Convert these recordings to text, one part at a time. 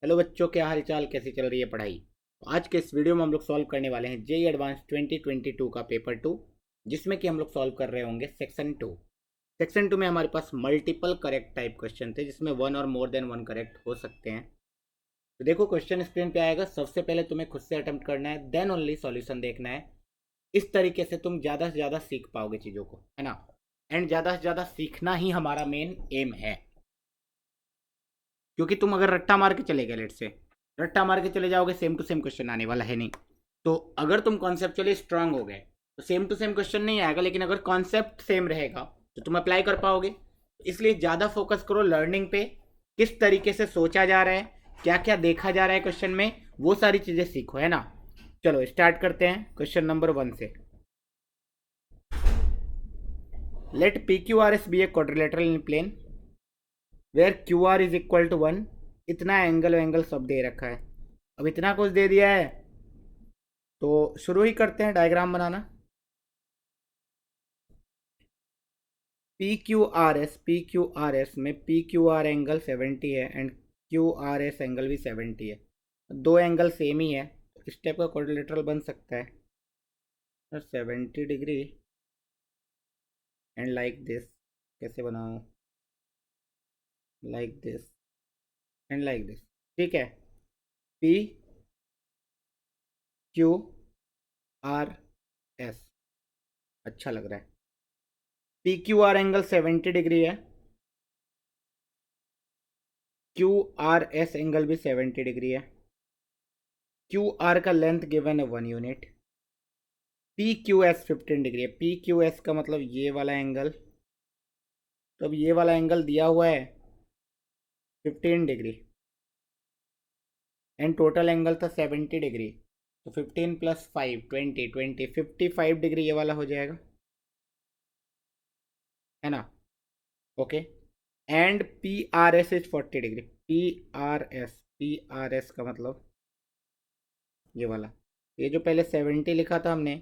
Hello बच्चों, क्या हाल चाल, कैसी चल रही है पढ़ाई। तो आज के इस वीडियो में हम लोग सॉल्व करने वाले हैं जेई एडवांस 2022 का पेपर 2, जिसमें कि हम लोग सॉल्व कर रहे होंगे सेक्शन 2। सेक्शन 2 में हमारे पास मल्टीपल करेक्ट टाइप क्वेश्चन थे, जिसमें वन और मोर देन वन करेक्ट हो सकते हैं। तो देखो, क्वेश्चन स्क्रीन पे आएगा। सबसे पहले तुम्हें खुद से अटेम्प्ट करना है, देन ओनली सॉल्यूशन देखना है। इस तरीके से तुम ज़्यादा से ज़्यादा सीख पाओगे चीज़ों को, है ना। एंड ज़्यादा से ज़्यादा सीखना ही हमारा मेन एम है, क्योंकि तुम अगर रट्टा मार के चले गए, लेट से रट्टा मार के चले जाओगे, सेम टू सेम क्वेश्चन आने वाला है नहीं। तो अगर तुम कॉन्सेप्चुअली स्ट्रांग हो गए तो सेम टू सेम क्वेश्चन नहीं आएगा, लेकिन अगर कॉन्सेप्ट सेम रहेगा तो तुम अप्लाई कर पाओगे। इसलिए ज़्यादा फोकस करो लर्निंग पे, किस तरीके से सोचा जा रहा है, क्या क्या देखा जा रहा है क्वेश्चन में, वो सारी चीज़ें सीखो, है ना। चलो स्टार्ट करते हैं क्वेश्चन नंबर 1 से। Let P Q R S be a quadrilateral in plane where Q R is equal to 1। इतना एंगल वेंगल सब दे रखा है, अब इतना कुछ दे दिया है तो शुरू ही करते हैं डायग्राम बनाना। पी क्यू आर एस में पी क्यू आर एंगल 70 है and Q R S angle भी 70 है। दो एंगल सेम ही है, तो इस टाइप का क्वाड्रिलेटरल बन सकता है 70 डिग्री एंड लाइक दिस। कैसे बनाऊँ? Like this and like this. ठीक है। पी क्यू आर एस अच्छा लग रहा है। P Q R angle 70 degree है, क्यू आर एस एंगल भी 70 डिग्री है। क्यू आर का लेंथ गिवन है 1 unit. P Q S 15 degree है। पी क्यू एस का मतलब ये वाला एंगल, तो अब ये वाला एंगल दिया हुआ है 15 डिग्री एंड टोटल एंगल था 70 डिग्री। तो 15 + 5 20 20 55 डिग्री ये वाला हो जाएगा, है ना। Okay. And P R S is 40 degree. P R S का मतलब ये वाला, ये जो पहले 70 लिखा था हमने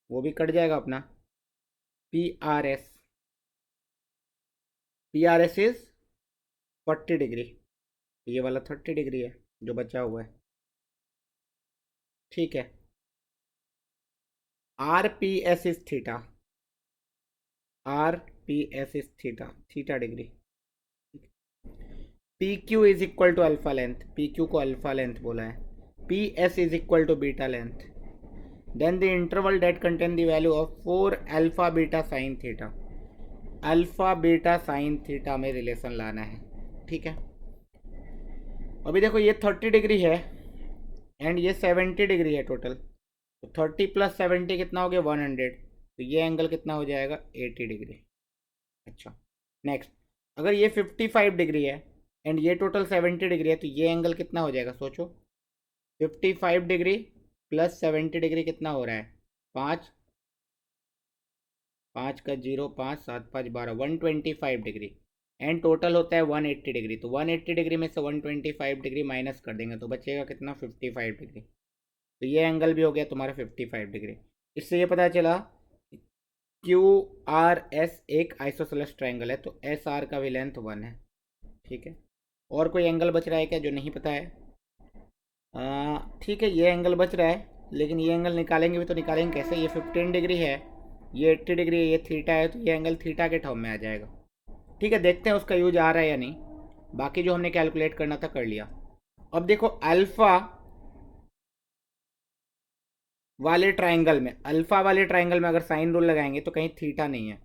वो भी कट जाएगा अपना। P R S P R S is 40 degree, ये वाला 30 डिग्री है जो बचा हुआ है। ठीक है। R P S is theta. R P S is theta, theta degree. P Q is equal to alpha length. P Q को अल्फा लेंथ बोला है। P S is equal to beta length. Then the interval that contain the value of 4 alpha beta sine theta. Alpha beta sine theta में relation लाना है। ठीक है। अभी देखो, ये 30 डिग्री है एंड ये 70 डिग्री है टोटल। तो 30 + 70 कितना हो गया? 100। तो ये एंगल कितना हो जाएगा? 80 डिग्री। अच्छा। नेक्स्ट, अगर ये 55 डिग्री है एंड ये टोटल 70 डिग्री है, तो ये एंगल कितना हो जाएगा सोचो। 55 डिग्री + 70 डिग्री कितना हो रहा है? 5, 5 का 0, 5 7 5 12, 125 डिग्री। एंड टोटल होता है 180 डिग्री। तो 180 डिग्री में से 125 डिग्री माइनस कर देंगे तो बचेगा कितना? 55 डिग्री। तो ये एंगल भी हो गया तुम्हारा 55 डिग्री। इससे ये पता चला क्यू आर एस एक आइसोसेलेस ट्रायंगल है, तो एस आर का भी लेंथ 1 है। ठीक है। और कोई एंगल बच रहा है क्या जो नहीं पता है? ठीक है, ये एंगल बच रहा है, लेकिन ये एंगल निकालेंगे भी तो निकालेंगे कैसे? ये 15 डिग्री है, ये 80 डिग्री है, ये थीटा है, तो ये एंगल थीटा के टर्म में आ जाएगा। ठीक है, देखते हैं उसका यूज आ रहा है या नहीं। बाकी जो हमने कैलकुलेट करना था कर लिया। अब देखो, अल्फा वाले ट्राइंगल में अगर साइन रूल लगाएंगे तो कहीं थीटा नहीं है,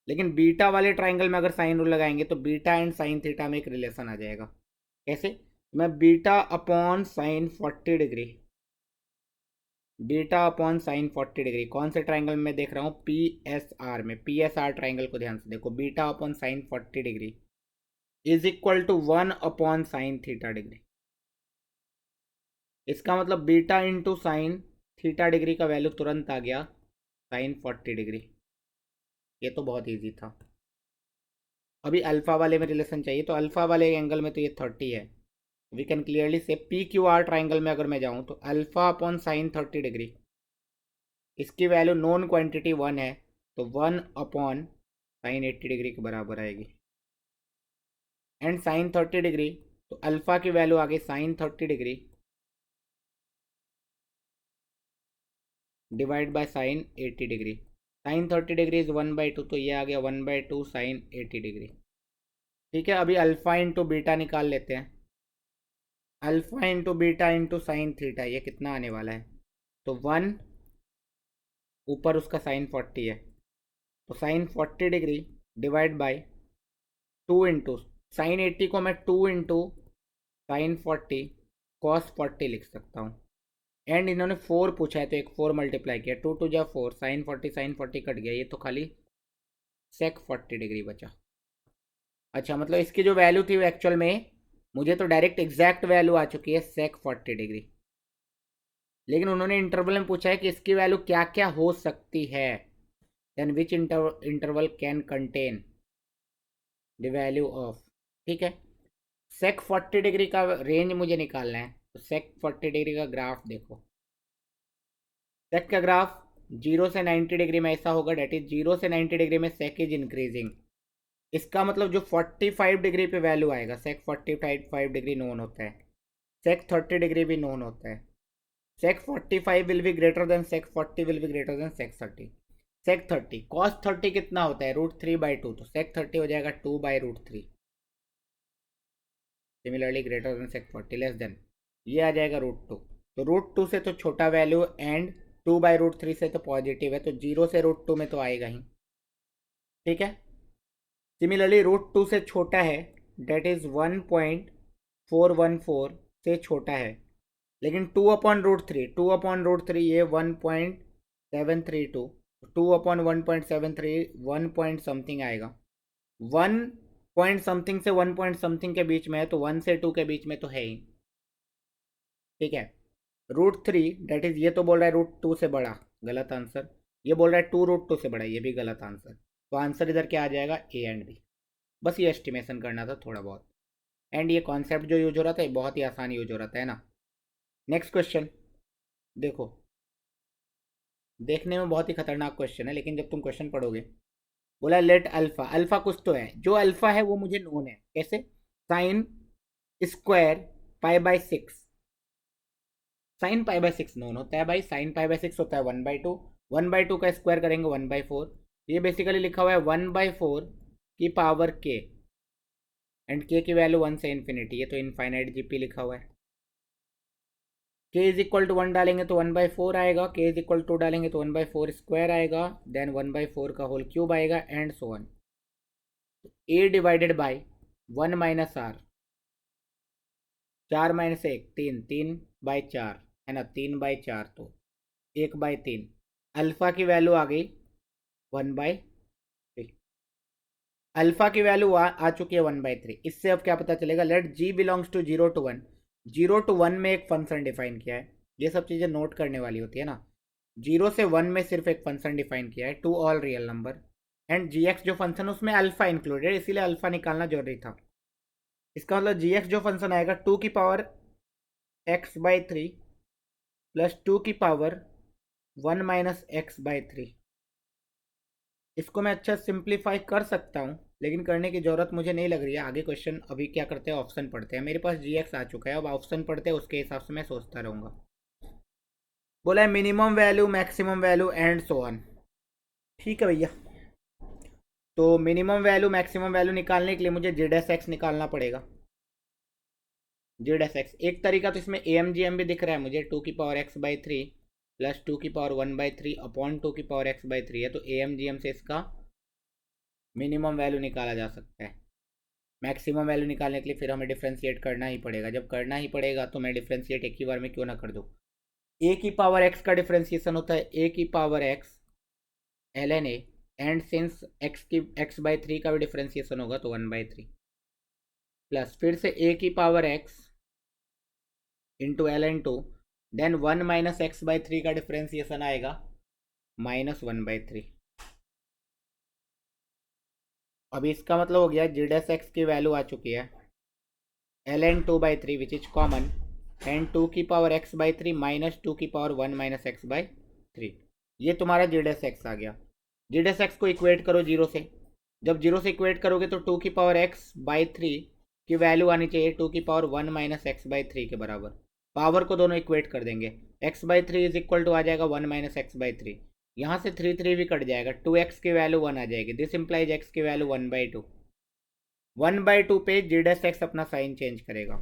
लेकिन बीटा वाले ट्राइंगल में अगर साइन रूल लगाएंगे तो बीटा एंड साइन थीटा में एक रिलेशन आ जाएगा। कैसे? मैं beta upon sine 40 degree, beta upon sine 40 degree कौन से ट्राइंगल में देख रहा हूँ? पी एस आर में। पी एस आर ट्राइंगल को ध्यान से देखो। Beta upon sine 40 degree is equal to 1/sin θ degree. इसका मतलब beta into sine theta degree का वैल्यू तुरंत आ गया साइन 40 डिग्री। ये तो बहुत ईजी था। अभी अल्फा वाले में रिलेशन चाहिए, तो अल्फा वाले एंगल में तो ये 30 है। वी कैन क्लियरली से पी क्यू आर ट्राइंगल में अगर मैं जाऊँ तो अल्फा अपॉन साइन 30 डिग्री, इसकी वैल्यू नॉन क्वांटिटी 1 है, तो 1/sin 80 डिग्री के बराबर आएगी। एंड साइन 30 डिग्री तो अल्फा की वैल्यू आ गई sine 30 degree divide by sine 80 degree. Sine 30 degree is 1/2, तो ये आ गया 1/2 साइन 80 डिग्री। ठीक है, अभी अल्फा इंटू बीटा निकाल लेते हैं। Alpha into beta into sine theta, ये कितना आने वाला है? तो 1 ऊपर उसका साइन 40 है, तो साइन 40 degree divide by 2 into sine 80 को मैं 2 इंटू साइन 40 कॉस 40 लिख सकता हूँ। एंड इन्होंने 4 पूछा है तो एक 4 मल्टीप्लाई किया, 2 2 जा 4, साइन 40 कट गया, ये तो खाली सेक 40 डिग्री बचा। अच्छा, मतलब इसकी जो वैल्यू थी वो एक्चुअल में मुझे तो डायरेक्ट एग्जैक्ट वैल्यू आ चुकी है सेक 40 डिग्री, लेकिन उन्होंने इंटरवल में पूछा है कि इसकी वैल्यू क्या क्या हो सकती है, then which interval can contain the value of. ठीक है, सेक 40 डिग्री का रेंज मुझे निकालना है, तो सेक 40 डिग्री का ग्राफ देखो। सेक का ग्राफ 0 से 90 डिग्री में ऐसा होगा, डेट इज 0 से 90 डिग्री में सेक इज इंक्रीजिंग। इसका मतलब जो 45 डिग्री पे वैल्यू आएगा, सेक 45 डिग्री नोन होता है, सेक 30 डिग्री भी नोन होता है। Sec 45 will be greater than sec 40 will be greater than sec 30। Sec 30 cos 30 कितना होता है? √3/2, तो सेक 30 हो जाएगा 2/√3। Similarly greater than sec 40 less than, ये आ जाएगा √2। तो √2 से तो छोटा वैल्यू एंड 2/√3 से तो पॉजिटिव है, तो 0 से √2 में तो आएगा ही। ठीक है, सिमिलरली √2 से छोटा है, डेट इज 1.414 से छोटा है, लेकिन 2/√3, 2/√3 ये 1.732, 2/1.73 1 पॉइंट समथिंग आएगा, 1 पॉइंट समथिंग से 1 पॉइंट समथिंग के बीच में है, तो 1 से 2 के बीच में तो है ही। ठीक है, √3 डेट इज, ये तो बोल रहा है √2 से बड़ा, गलत आंसर। ये बोल रहा है 2 √2 से बड़ा, ये भी गलत आंसर। तो आंसर इधर क्या आ जाएगा? A and B. बस ये एस्टिमेशन करना था थोड़ा बहुत, एंड ये कॉन्सेप्ट जो यूज हो रहा था ये बहुत ही आसान यूज हो रहा था, है ना। नेक्स्ट क्वेश्चन देखो, देखने में बहुत ही खतरनाक क्वेश्चन है, लेकिन जब तुम क्वेश्चन पढ़ोगे, बोला लेट अल्फा, अल्फा कुछ तो है, जो अल्फा है वो मुझे नोन है, कैसे? साइन स्क्वायर π/6, साइन π/6 नोन होता है भाई, साइन π/6 होता है 1/2, 1/2 का स्क्वायर करेंगे 1/4, ये बेसिकली लिखा हुआ है 1/4 की पावर के, एंड के की वैल्यू 1 से इन्फिनिटी, ये तो इनफाइनाइट जीपी लिखा हुआ है। के इज इक्वल टू 1 डालेंगे तो 1/4 आएगा, के इज इक्वल टू डालेंगे तो 1/4 स्क्वायर आएगा, देन 1/4 का होल क्यूब आएगा, and so on. A divided by 1 minus r, 4 minus 1 3, 3/4 है ना, 3/4 तो 1/3। अल्फा की वैल्यू आ गई 1/3, अल्फा की वैल्यू आ चुकी है 1/3। इससे अब क्या पता चलेगा? Let g belongs to 0 to 1, 0 to 1 में एक फंक्शन डिफाइन किया है, ये सब चीज़ें नोट करने वाली होती है ना। 0 से 1 में सिर्फ एक फंक्शन डिफाइन किया है, to all real number, and g x जो फंक्शन उसमें अल्फा इंक्लूडेड, इसीलिए अल्फा निकालना जरूरी था। इसका मतलब जी एक्स जो फंक्शन आएगा 2 की पावर x/3 प्लस 2 की पावर 1 माइनस x/3। इसको मैं अच्छा सिंप्लीफाई कर सकता हूँ, लेकिन करने की ज़रूरत मुझे नहीं लग रही है। आगे क्वेश्चन अभी क्या करते हैं, ऑप्शन पढ़ते हैं। मेरे पास जी एक्स आ चुका है, अब ऑप्शन पढ़ते हैं, उसके हिसाब से मैं सोचता रहूँगा। बोला है minimum value, maximum value and so on. ठीक है भैया, तो मिनिमम वैल्यू मैक्सिमम वैल्यू निकालने के लिए मुझे जेड एस एक्स निकालना पड़ेगा। जेड एस एक्स एक तरीका तो इसमें ए एम जी एम भी दिख रहा है मुझे, 2 की पावर x/3 प्लस 2 की पावर 1/3 अपॉन 2 की पावर x/3 है, तो ए एम जी एम से इसका मिनिमम वैल्यू निकाला जा सकता है। मैक्सिमम वैल्यू निकालने के लिए फिर हमें डिफ्रेंशिएट करना ही पड़ेगा, जब करना ही पड़ेगा तो मैं डिफ्रेंशिएट एक ही बार में क्यों ना कर दूँ। ए की पावर एक्स का डिफ्रेंशिएशन होता है ए की power x ln a, and since x की x/3 का भी डिफ्रेंशिएशन होगा तो 1/3 प्लस फिर से a की power x into ln2, then 1 minus x/3 का डिफ्रेंशिएशन आएगा -1/3। अभी इसका मतलब हो गया जेड एस एक्स की वैल्यू आ चुकी है ln2/3 which is common, and 2 की पावर x/3 माइनस 2 की पावर 1 माइनस x/3, ये तुम्हारा जेड एस एक्स आ गया। जेड एस एक्स को इक्वेट करो 0 से, जब 0 से इक्वेट करोगे तो 2 की पावर x/3 की वैल्यू आनी चाहिए 2 की पावर 1 माइनस एक्स बाई 3 के बराबर। पावर को दोनों इक्वेट कर देंगे, X by 3 is equal to आ जाएगा 1 माइनस एक्स बाई 3, यहाँ से 3 भी कट जाएगा, 2x की वैल्यू 1 आ जाएगी। दिस इंप्लाइज x की वैल्यू 1/2। 1/2 पे जी डैश एक्स अपना साइन चेंज करेगा,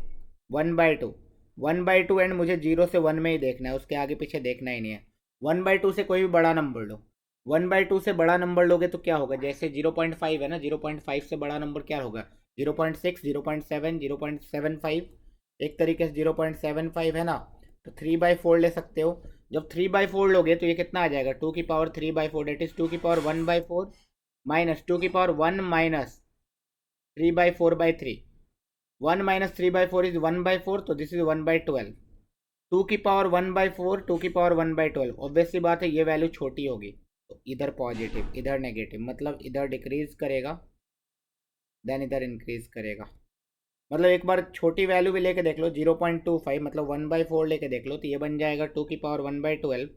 1/2 1/2 एंड मुझे 0 से 1 में ही देखना है, उसके आगे पीछे देखना ही नहीं है। 1/2 से कोई भी बड़ा नंबर लो, 1/2 से बड़ा नंबर लोगे तो क्या होगा, जैसे 0.5 है ना, 0.5 से बड़ा नंबर क्या होगा, 0.6, 0.7, 0.75, एक तरीके से 0.75 है ना, तो 3/4 ले सकते हो। जब 3/4 लोगे तो ये कितना आ जाएगा, 2 की पावर 3/4, डेट इज 2 की पावर 1/4 माइनस 2 की पावर 1 माइनस 3/4/3, 1 माइनस 3/4 इज 1/4, तो दिस इज 1/12। 2 की पावर 1/4, 2 की पावर 1/12, ऑब्वियस सी बात है ये वैल्यू छोटी होगी, तो इधर पॉजिटिव इधर नेगेटिव, मतलब इधर डिक्रीज करेगा देन इधर इंक्रीज करेगा। मतलब एक बार छोटी वैल्यू भी लेके देख लो, 0.25 मतलब 1/4 लेके देख लो, तो ये बन जाएगा 2 की पावर 1/12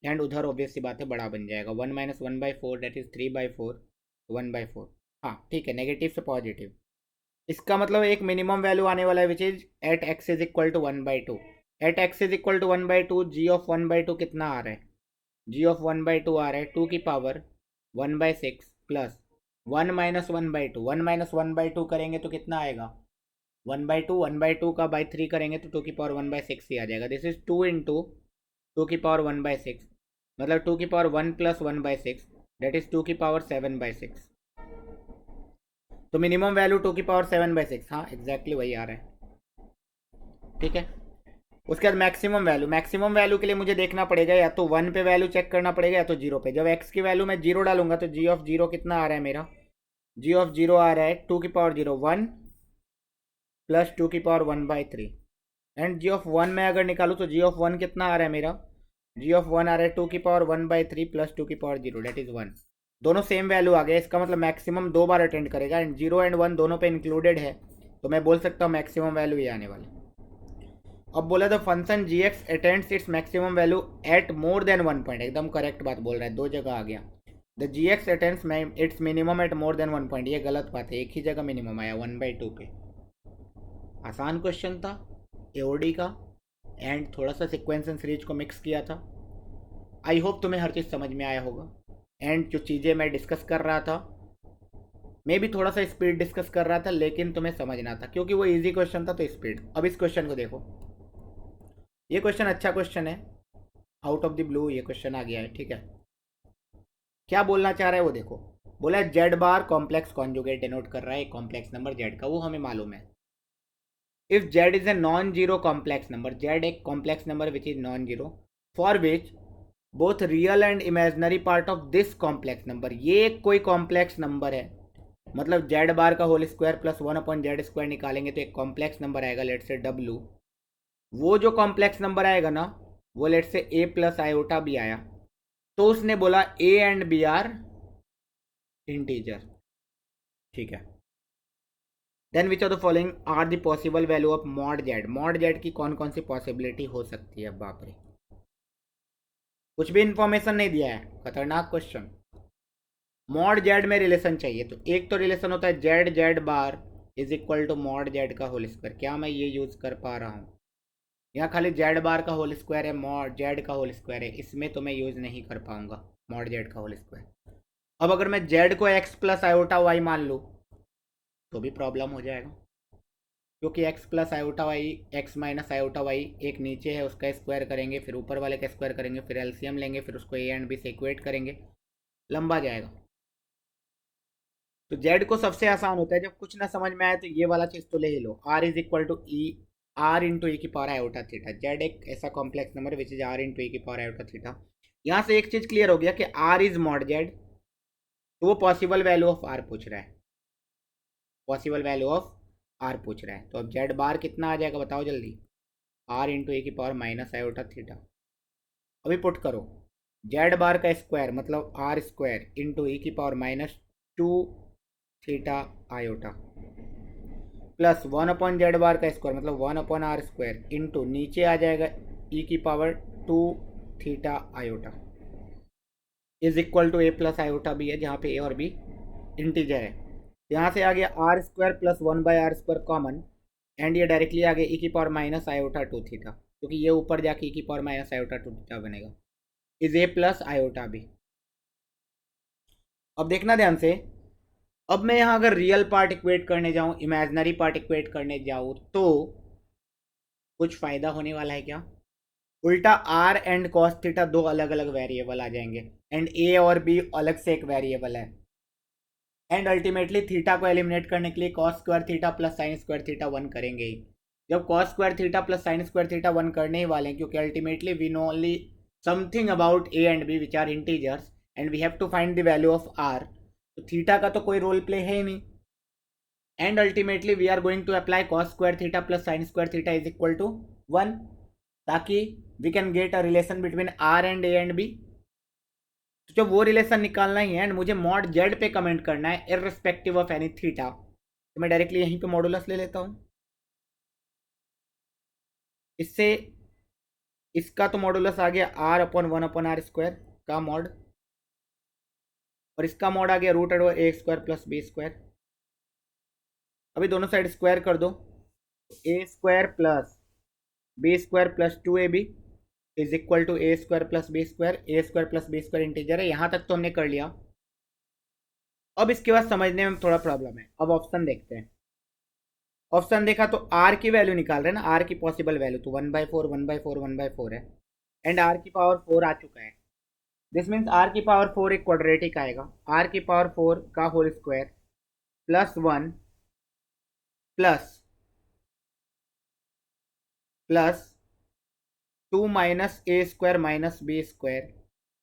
एंड उधर ऑब्वियस सी बात है बड़ा बन जाएगा, 1 माइनस 1/4 डेट इज 3/4, 1/4। हाँ ठीक है, नेगेटिव से पॉजिटिव। इसका मतलब एक मिनिमम वैल्यू आने वाला है which is at x is equal to 1/2। At x is equal to 1/2, g of 1/2 कितना आ रहा है, जी ऑफ 1/2 आ रहा है 2 की पावर 1/6 प्लस 1 माइनस 1/2, 1 माइनस 1/2 करेंगे तो कितना आएगा, 1/2, 1/2 का बाई 3 करेंगे तो 2 की पावर 1/6 ही आ जाएगा। दिस इज 2 इंटू 2 की पावर 1/6, मतलब 2 की पावर 1 प्लस 1/6 डेट इज 2 की पावर 7/6। तो मिनिमम वैल्यू 2 की पावर 7/6, हाँ एग्जैक्टली वही आ रहा है, ठीक है। उसके बाद मैक्सिमम वैल्यू के लिए मुझे देखना पड़ेगा या तो 1 पे वैल्यू चेक करना पड़ेगा या तो 0 पे। जब x की वैल्यू मैं 0 डालूंगा तो जी ऑफ 0 कितना आ रहा है मेरा, जी ऑफ 0 आ रहा है 2 की पावर 0 1 प्लस 2 की पावर 1/3 एंड जी ऑफ 1 में अगर निकालूँ तो जी ऑफ 1 कितना आ रहा है मेरा, जी ऑफ 1 आ रहा है 2 की पावर 1/3 प्लस 2 की पावर 0 डेट इज 1। दोनों सेम वैल्यू आ गए, इसका मतलब मैक्सिमम 2 बार अटेंड करेगा एंड 0 एंड 1 दोनों पे इंक्लूडेड है, तो मैं बोल सकता हूँ मैक्सिमम वैल्यू ये आने वाली। अब बोला the function g x attends its maximum value at more than 1 point, एकदम करेक्ट बात बोल रहा है, दो जगह आ गया। The g x attends its minimum at more than 1 point, ये गलत बात है, एक ही जगह मिनिमम आया 1/2 पे। आसान क्वेश्चन था एओडी का एंड थोड़ा सा सिक्वेंस एंड सीरीज को मिक्स किया था। आई होप तुम्हें हर चीज़ समझ में आया होगा एंड जो चीज़ें मैं डिस्कस कर रहा था मैं भी थोड़ा सा स्पीड डिस्कस कर रहा था, लेकिन तुम्हें समझना था क्योंकि वो इजी क्वेश्चन था तो स्पीड। अब इस क्वेश्चन को देखो, ये क्वेश्चन अच्छा क्वेश्चन है, आउट ऑफ द ब्लू ये क्वेश्चन आ गया है, ठीक है। क्या बोलना चाह रहा है वो देखो, बोला जेड बार कॉम्प्लेक्स कॉन्जुगेट डिनोट कर रहा है एक कॉम्प्लेक्स नंबर जेड का, वो हमें मालूम है। If Z is a non zero complex number, Z एक complex number which is non zero, for which both real and imaginary part of this complex number, ये एक कोई कॉम्प्लेक्स नंबर है, मतलब जेड बार का होल स्क्वायर प्लस 1/z² निकालेंगे तो एक कॉम्प्लेक्स नंबर आएगा, लेट से डब्लू। वो जो कॉम्प्लेक्स नंबर आएगा ना, वो लेट से a प्लस आयोटा भी आया, तो उसने बोला a and b are integer, ठीक है। Then which of the following are the possible value of mod z, mod z की कौन कौन सी पॉसिबिलिटी हो सकती है, बाप रे कुछ भी इंफॉर्मेशन नहीं दिया है, खतरनाक क्वेश्चन। मॉड जेड में रिलेशन चाहिए, तो एक तो रिलेशन होता है z z bar is equal to mod z का होल स्क्वायर, क्या मैं ये यूज कर पा रहा हूँ, यहाँ खाली जेड बार का होल स्क्वायर है, मॉड जेड का होल स्क्वायर है, इसमें तो मैं यूज नहीं कर पाऊंगा मॉड जेड का होल स्क्वायर। अब अगर मैं जेड को एक्स प्लस आयोटा वाई मान लूँ तो भी प्रॉब्लम हो जाएगा, क्योंकि x plus iota y x minus iota y एक नीचे है उसका स्क्वायर करेंगे, फिर ऊपर वाले का स्क्वायर करेंगे, फिर एलसीएम लेंगे, फिर उसको ए एंड बी से इक्वेट करेंगे, लंबा जाएगा। तो जेड को सबसे आसान होता है जब कुछ ना समझ में आए तो ये वाला चीज़ तो ले ही लो, R is equal to E R into ई की पावर आयोटा थीटा, जेड एक ऐसा complex number which is R into ई की पावर आयोटा थीटा। यहाँ से एक चीज़ क्लियर हो गया कि आर इज मॉड जेड, तो वो पॉसिबल वैल्यू ऑफ आर पूछ रहा है, पॉसिबल वैल्यू ऑफ आर पूछ रहा है। तो अब जेड बार कितना आ जाएगा बताओ जल्दी, आर इंटू ई की पावर माइनस आयोटा थीटा। अभी पुट करो, जेड बार का स्क्वायर मतलब आर स्क्वायर इंटू ई की power -2 theta iota plus 1/z बार का स्क्वायर मतलब 1/r² इंटू नीचे आ जाएगा ई की power 2 theta iota is equal to a plus iota भी है, जहाँ पे ए और बी इंटीजर है। यहाँ से आ गया r square plus 1/r² common, and ये डायरेक्टली आ गया ई की पावर माइनस आयोटा 2 थीटा, क्योंकि ये ऊपर जाके ई की पावर माइनस आयोटा 2 थीटा बनेगा, is a plus iota b. अब देखना ध्यान से, अब मैं यहाँ अगर रियल पार्ट इक्वेट करने जाऊँ, इमेजिनरी पार्ट इक्वेट करने जाऊँ, तो कुछ फ़ायदा होने वाला है क्या? उल्टा आर एंड कॉस थीटा दो अलग अलग वेरिएबल आ जाएंगे, एंड ए और बी अलग से एक वेरिएबल है, एंड अल्टीमेटली थीटा को एलिमिनेट करने के लिए cos square theta plus sine square theta 1 करेंगे ही। जब cos square theta plus sine square theta 1 करने ही वाले हैं, क्योंकि ultimately we know only something about a and b which are integers, and we have to find the value of r, तो theta का तो कोई रोल प्ले है ही नहीं, and ultimately we are going to apply cos square theta plus sine square theta is equal to 1, ताकि we can get a relation between r and a and b. तो जब वो रिलेशन निकालना ही है and मुझे मॉड जेड पे comment करना है इररिस्पेक्टिव ऑफ एनी थीटा, तो मैं डायरेक्टली यहीं पे मॉडुलस ले लेता हूँ। इससे इसका तो मॉडुलस आ गया r/1/r² का मॉड, और इसका मॉड आ गया √a² प्लस b²। अभी दोनों साइड स्क्वायर कर दो, a² plus b² plus 2ab is equal to a² plus b²। a² plus b² integer है, यहाँ तक तो हमने कर लिया। अब इसके बाद समझने में थोड़ा प्रॉब्लम है, अब ऑप्शन देखते हैं। ऑप्शन देखा तो आर की वैल्यू निकाल रहे हैं ना, आर की पॉसिबल वैल्यू तो 1/4 1/4 1/4 है, एंड आर की पावर 4 आ चुका है। दिस मीन्स आर की पावर 4 एक क्वाड्रेटिक आएगा, आर की पावर 4 का whole square plus 1 plus 2 minus a² minus b²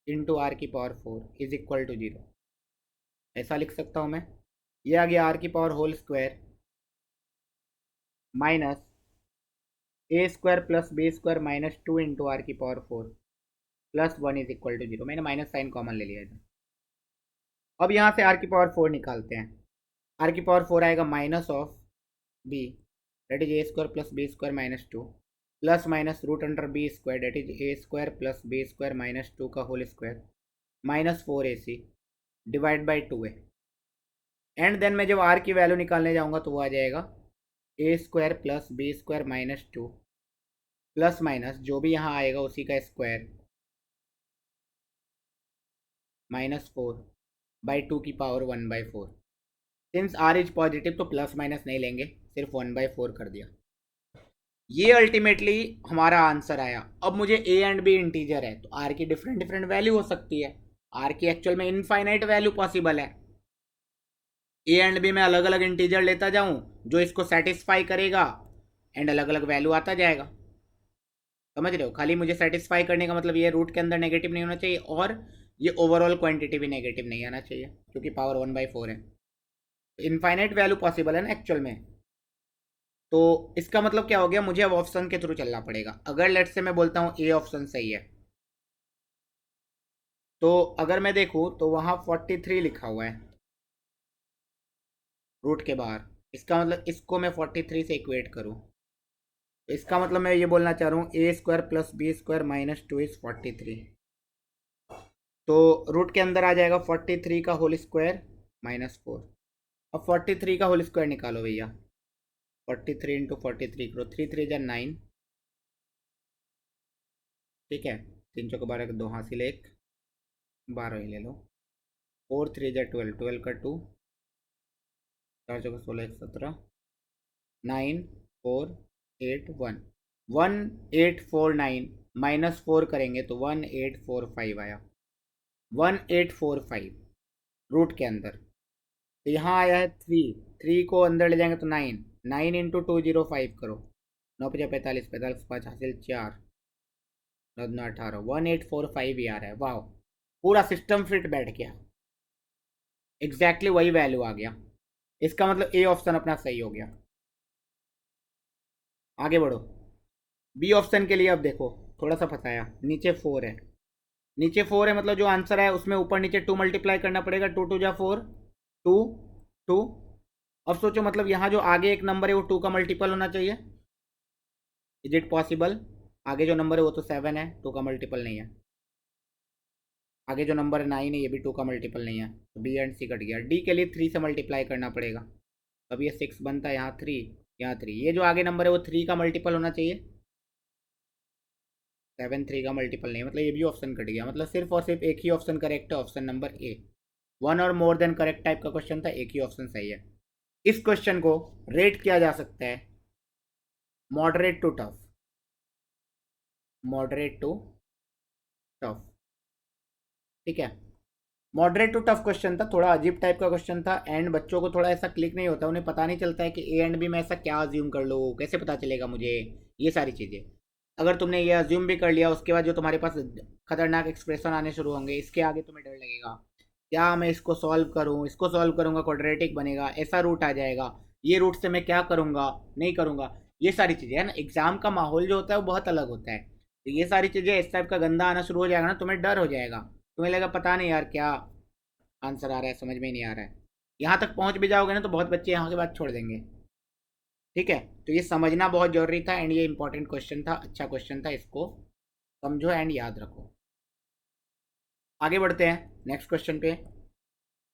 into are की पावर 4 इज इक्वल टू 0। ऐसा लिख सकता हूँ मैं, ये आ गया आर की power whole square minus a² plus b² minus 2 into are की power 4 plus 1 is equal to 0। मैंने माइनस साइन कॉमन ले लिया इधर। अब यहाँ से आर की पावर 4 निकालते हैं, आर की पावर 4 आएगा minus of b that is a² plus b² minus 2 plus minus √b² that is a² plus b² minus 2 का whole square minus 4ac divide by 2a, and then मैं जब are की value निकालने जाऊँगा तो वो आ जाएगा a² plus b² minus 2 plus minus जो भी यहाँ आएगा उसी का स्क्वायर माइनस 4/2 की power 1/4। Since r is positive तो प्लस माइनस नहीं लेंगे, सिर्फ 1/4 कर दिया। ये अल्टीमेटली हमारा आंसर आया। अब मुझे ए एंड बी इंटीजर है तो आर की डिफरेंट डिफरेंट वैल्यू हो सकती है, आर की एक्चुअल में इनफाइनाइट वैल्यू पॉसिबल है। ए एंड बी में अलग अलग इंटीजर लेता जाऊं जो इसको सेटिस्फाई करेगा, एंड अलग अलग वैल्यू आता जाएगा। समझ रहे हो, खाली मुझे सेटिस्फाई करने का मतलब ये रूट के अंदर नेगेटिव नहीं होना चाहिए, और ये ओवरऑल क्वांटिटी भी नेगेटिव नहीं आना चाहिए, क्योंकि पावर 1/4 है। इनफाइनाइट वैल्यू पॉसिबल है ना एक्चुअल में, तो इसका मतलब क्या हो गया, मुझे अब ऑप्शन के थ्रू चलना पड़ेगा। अगर लेट से मैं बोलता हूँ ए ऑप्शन सही है, तो अगर मैं देखूँ तो वहाँ 43 लिखा हुआ है रूट के बाहर, इसका मतलब इसको मैं 43 से इक्वेट करूँ, तो इसका मतलब मैं ये बोलना चाह रहा हूँ a² plus b² minus 2 is 43। तो रूट के अंदर आ जाएगा 43 का होल स्क्वायर माइनस 4। अब 43 का होल स्क्वायर निकालो भैया, 43 इंटू 43 करो, 3 3 जा 9, ठीक है, 3 चौके 12 का 2 हासिल 1, 12 ही ले लो, 4 3 जा 12, 12 का 2, 4 चौके 16 1 17, 9 4 8 1, 1849 माइनस 4 करेंगे तो 1845 आया, 1845 रूट के अंदर। तो यहाँ आया है 3 को अंदर ले जाएंगे तो 9 इंटू 205 करो, 9 5 45 45 5 हासिल 4 9 9 18, 1845 ही आ रहा है। वाह, पूरा सिस्टम फिट बैठ गया, एग्जैक्टली वही वैल्यू आ गया। इसका मतलब ए ऑप्शन अपना सही हो गया। आगे बढ़ो, बी ऑप्शन के लिए अब देखो थोड़ा सा फंसाया, नीचे 4 है, नीचे 4 है मतलब जो आंसर है उसमें ऊपर नीचे 2 मल्टीप्लाई करना पड़ेगा, 2 2 जा 4 2 2। अब सोचो मतलब यहाँ जो आगे एक नंबर है वो 2 का मल्टीपल होना चाहिए, इज इट पॉसिबल? आगे जो नंबर है वो तो 7 है, 2 का मल्टीपल नहीं है। आगे जो नंबर 9 है ये भी 2 का मल्टीपल नहीं है, तो बी एंड सी कट गया। डी के लिए 3 से मल्टीप्लाई करना पड़ेगा, अब ये 6 बनता है, यहाँ 3, यहाँ 3। ये जो आगे नंबर है वो 3 का मल्टीपल होना चाहिए, 7 3 का मल्टीपल नहीं, मतलब ये भी ऑप्शन कट गया। मतलब सिर्फ और सिर्फ एक ही ऑप्शन करेक्ट है, ऑप्शन नंबर ए। वन और मोर देन करेक्ट टाइप का क्वेश्चन था, एक ही ऑप्शन सही है। इस क्वेश्चन को रेट किया जा सकता है moderate to tough, moderate to tough, ठीक है। मॉडरेट टू टफ क्वेश्चन था, थोड़ा अजीब टाइप का क्वेश्चन था, एंड बच्चों को थोड़ा ऐसा क्लिक नहीं होता, उन्हें पता नहीं चलता है कि ए एंड बी में ऐसा क्या अज्यूम कर लो, कैसे पता चलेगा मुझे, ये सारी चीज़ें। अगर तुमने ये अज्यूम भी कर लिया, उसके बाद जो तुम्हारे पास खतरनाक एक्सप्रेशन आने शुरू होंगे, इसके आगे तुम्हें डर लगेगा, क्या मैं इसको सॉल्व करूँ, इसको सॉल्व करूँगा क्वाड्रेटिक बनेगा, ऐसा रूट आ जाएगा, ये रूट से मैं क्या करूँगा, नहीं करूँगा, ये सारी चीज़ें है ना। एग्जाम का माहौल जो होता है वो बहुत अलग होता है, तो ये सारी चीज़ें इस टाइप का गंदा आना शुरू हो जाएगा ना, तुम्हें डर हो जाएगा, तुम्हें लगेगा पता नहीं यार क्या आंसर आ रहा है, समझ में ही नहीं आ रहा है। यहाँ तक पहुँच भी जाओगे ना तो बहुत बच्चे यहाँ के बाद छोड़ देंगे, ठीक है। तो ये समझना बहुत जरूरी था, एंड ये इंपॉर्टेंट क्वेश्चन था, अच्छा क्वेश्चन था, इसको समझो एंड याद रखो। आगे बढ़ते हैं नेक्स्ट क्वेश्चन पे।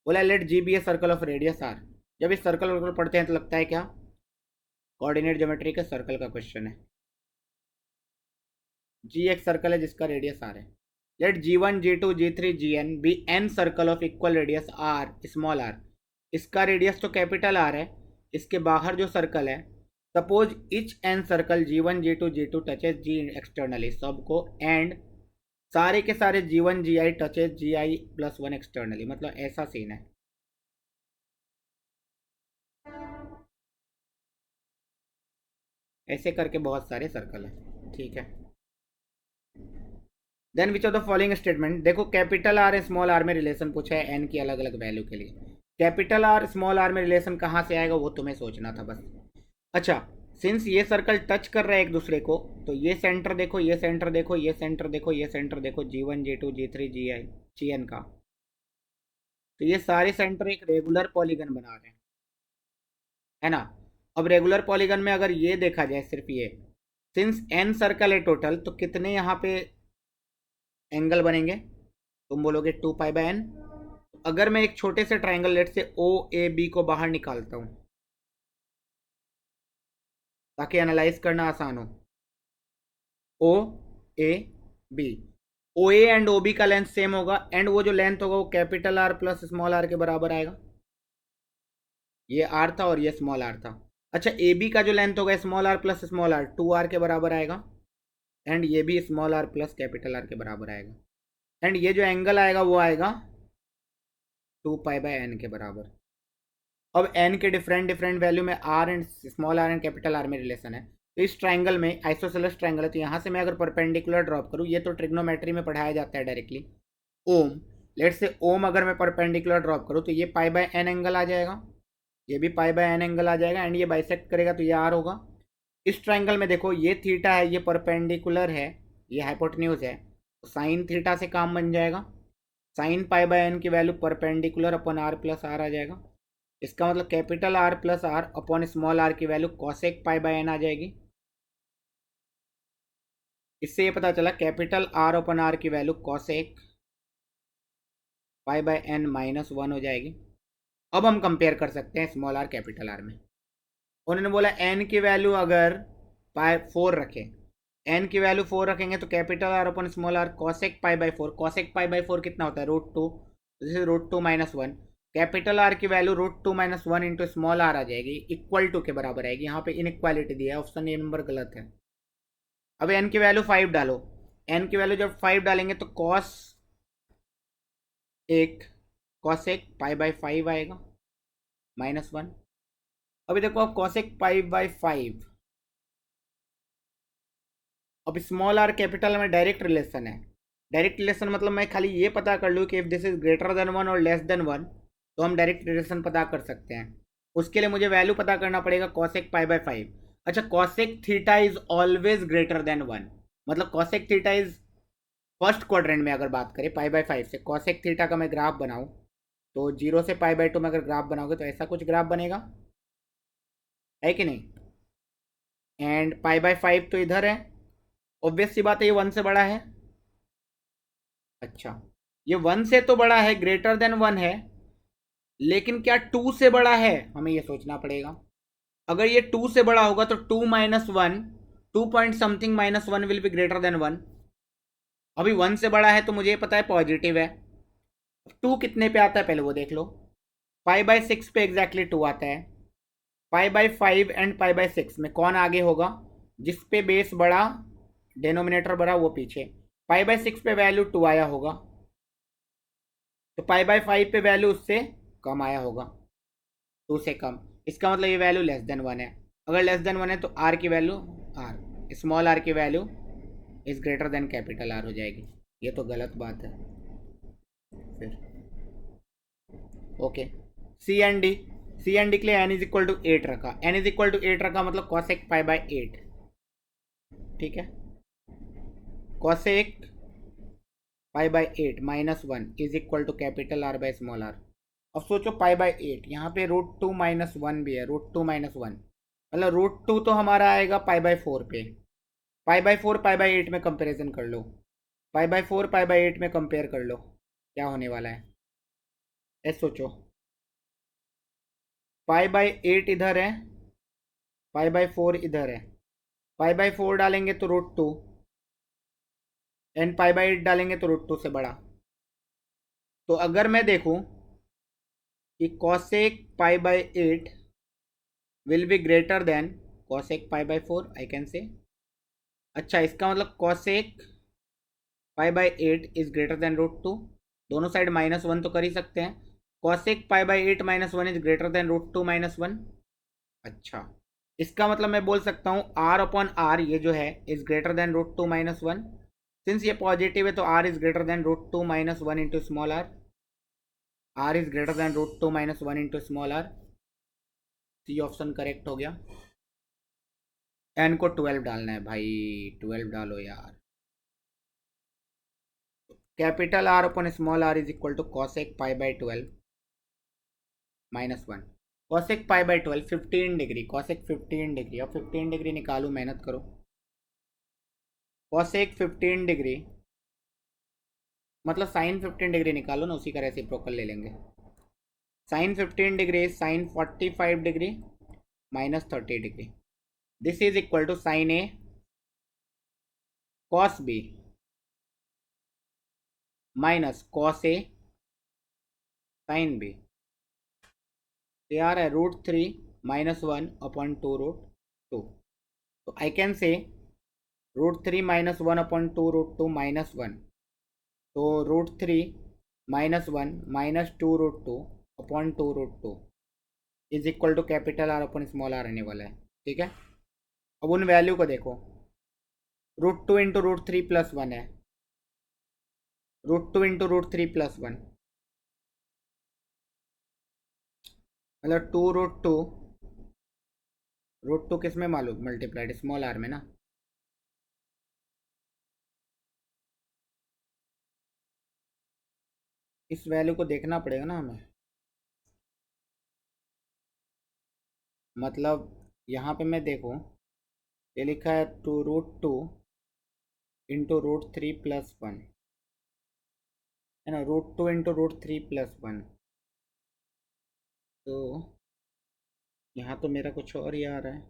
बोला let g be a circle of radius r. जब इस सर्कल वर्कल पढ़ते हैं तो लगता है क्या, कोऑर्डिनेट ज्योमेट्री के सर्कल का क्वेश्चन है। जी एक सर्कल है जिसका रेडियस आर है। Let G1 G2 G3 Gn be n circle of equal radius R small R. इसका रेडियस तो कैपिटल आर है, इसके बाहर जो सर्कल है, suppose each n circle G1 G2 G2 touches G externally सबको, एंड सारे के सारे G1 Gi touches Gi+1 externally, मतलब ऐसा सीन है। ऐसे करके बहुत सारे सर्कल है, ठीक है। Then which of the following statement, देखो कैपिटल आर स्मॉल आर में रिलेशन पूछा है एन की अलग अलग वैल्यू के लिए। कैपिटल आर स्मॉल आर में रिलेशन कहाँ से आएगा वो तुम्हें सोचना था बस। अच्छा, सिंस ये सर्कल टच कर रहा है एक दूसरे को, तो ये सेंटर देखो, ये सेंटर देखो, ये सेंटर देखो, ये सेंटर देखो, G1 G2 G3 Gn का, तो ये सारे सेंटर एक रेगुलर पॉलीगन बना रहे हैं, है ना। अब रेगुलर पॉलीगन में अगर ये देखा जाए सिर्फ ये, सिंस एन सर्कल है टोटल, तो कितने यहाँ पे एंगल बनेंगे, तुम बोलोगे 2π/n। अगर मैं एक छोटे से ट्राइंगल लेट से ओ ए बी को बाहर निकालता हूं ताकि एनालाइज करना आसान हो, O A B, O A and O B का लेंथ सेम होगा, एंड वो जो लेंथ होगा वो capital R plus small R के बराबर आएगा। ये आर था और ये स्मॉल आर था। अच्छा, ए बी का जो लेंथ होगा small r plus small r 2r के बराबर आएगा, एंड ये भी small r plus capital r के बराबर आएगा, एंड ये जो एंगल आएगा वो आएगा 2π/n के बराबर। अब n के डिफरेंट डिफरेंट वैल्यू में r and small r and capital r में रिलेशन है, तो इस ट्राइंगल में आइसोसेलेस ट्राइंगल है, तो यहाँ से मैं अगर परपेंडिकुलर ड्रॉप करूँ, ये तो ट्रिग्नोमेट्री में पढ़ाया जाता है डायरेक्टली, ओम, लेट से ओम अगर मैं परपेंडिकुलर ड्रॉप करूँ तो ये π/n एंगल आ जाएगा, ये भी π/n एंगल आ जाएगा, एंड ये बाइसेक्ट करेगा तो ये r होगा। इस ट्राइंगल में देखो ये थीटा है, ये परपेंडिकुलर है, ये हाइपोटेन्यूज है, तो साइन थीटा से काम बन जाएगा, साइन π/n की value perpendicular upon r plus R आ जाएगा। इसका मतलब capital R plus R upon small are की वैल्यू कॉसेक π/n आ जाएगी। इससे ये पता चला कैपिटल आर अपॉन आर की वैल्यू कॉसेक π/n -1 हो जाएगी। अब हम कंपेयर कर सकते हैं स्मॉल आर कैपिटल आर में। उन्होंने बोला एन की वैल्यू अगर 4 रखें, एन की वैल्यू 4 रखेंगे तो capital are upon small R cosec π/4, cosec π/4 कितना होता है, √2, दिस इज √2 -1, कैपिटल आर की वैल्यू √2 -1 इंटू स्मॉल आर आ जाएगी, इक्वल टू के बराबर आएगी। यहाँ पे इनइक्वालिटी दिया है, ऑप्शन ए नंबर गलत है। अब एन की वैल्यू 5 डालो, एन की वैल्यू जब 5 डालेंगे तो कॉस एक कॉसेक π/5 आएगा -1। अभी देखो कॉसेक π/5, अब स्मॉल आर कैपिटल में डायरेक्ट रिलेशन है। डायरेक्ट रिलेशन मतलब मैं खाली ये पता कर लूँ कि if this is greater then 1 और लेस देन 1, तो हम डायरेक्ट रिलेशन पता कर सकते हैं। उसके लिए मुझे वैल्यू पता करना पड़ेगा कॉसेक π/5। अच्छा, cosec theta is always greater than 1, मतलब cosec theta is first quadrant में अगर बात करें π/5 से, कॉसेक थीटा का मैं ग्राफ बनाऊँ तो 0 से π/2 में अगर ग्राफ बनाओगे तो ऐसा कुछ ग्राफ बनेगा, है कि नहीं। एंड π/5 तो इधर है, ऑब्वियस सी बात है ये 1 से बड़ा है। अच्छा, ये 1 से तो बड़ा है, ग्रेटर देन 1 है, लेकिन क्या 2 से बड़ा है, हमें ये सोचना पड़ेगा। अगर ये 2 से बड़ा होगा तो 2 minus 1, 2 point something minus 1 will be greater then 1। अभी 1 से बड़ा है तो मुझे पता है पॉजिटिव है। 2 कितने पे आता है पहले वो देख लो। 5/6 पे एग्जैक्टली 2 आता है। 5/5 एंड 5/6 में कौन आगे होगा? जिस पे बेस बड़ा, डेनोमिनेटर बड़ा, वो पीछे। 5/6 पे वैल्यू 2 आया होगा, तो 5/5 पे वैल्यू उससे कम आया होगा, 2 से कम। इसका मतलब ये वैल्यू लेस देन 1 है। अगर लेस देन 1 है तो आर की वैल्यू, आर स्मॉल आर की value is greater then capital R हो जाएगी। ये तो गलत बात है फिर। ओके, सी एंड डी के लिए एन इज इक्वल टू 8 रखा, एन इज इक्वल टू 8 रखा, मतलब कॉसेक पाई बाय 8। ठीक है, cosec pi by 8 minus 1 is equal to capital r by small r. अब सोचो पाई बाय 8, यहाँ पे √2 माइनस 1 भी है, √2 माइनस 1, मतलब √2 तो हमारा आएगा पाई बाय 4 पे। पाई बाय 4 पाई बाय 8 में कंपेरिजन कर लो, पाई बाय 4 पाई बाय 8 में कंपेयर कर लो, क्या होने वाला है? ऐसे सोचो, पाई बाय 8 इधर है, पाई बाय 4 इधर है, पाई बाय 4 डालेंगे तो √2, एंड पाई बाय 8 डालेंगे तो √2 से बड़ा। तो अगर मैं देखूं कि cosec pi by 8 will be greater then cosec pi bye 4, I can से। अच्छा, इसका मतलब cosec pi by 8 is greater than √2, दोनों साइड -1 तो कर ही सकते हैं। Cosec pi by 8 minus 1 is greater than √2 minus 1। अच्छा, इसका मतलब मैं बोल सकता हूँ आर अपॉन आर, ये जो है, is greater than √2 minus 1। Since ये पॉजिटिव है तो r is greater than √2 minus 1 into small r, r is greater than √2 minus 1 into small r. C option correct हो गया। एन को 12 डालना है भाई, 12 डालो यार। Capital are upon small r is equal to cosec pi by 12 minus 1। Cosec pi by 12 15 degree, cosec 15 degree. अब 15 degree निकालो, मेहनत करो। कॉसेक 15 डिग्री मतलब साइन 15 डिग्री निकालो ना, उसी का रेसिप्रोकल ले लेंगे। Sine 15 degree sine 45 degree minus 30 degree. This is equal to sine a cos b minus cos a sine b. तो यार है √3 माइनस 1 अपॉन 2√2। तो आई कैन से √3 माइनस 1 अपॉन 2√2 माइनस 1। तो √3 minus 1 minus 2√2 upon 2√2 is equal to capital are upon small r आने वाला है। ठीक है, अब उन वैल्यू को देखो, √2 इंटू √3 प्लस 1 है, √2 इंटू √3 प्लस 1, मतलब 2√2, √2 किस में मालूम मल्टीप्लाइड, स्मॉल आर में ना। इस वैल्यू को देखना पड़ेगा ना हमें, मतलब यहाँ पे मैं देखूँ, ये लिखा है √2 इंटू √3 प्लस 1, है ना, √2 इंटू √3 प्लस 1। तो यहाँ तो मेरा कुछ और ही आ रहा है,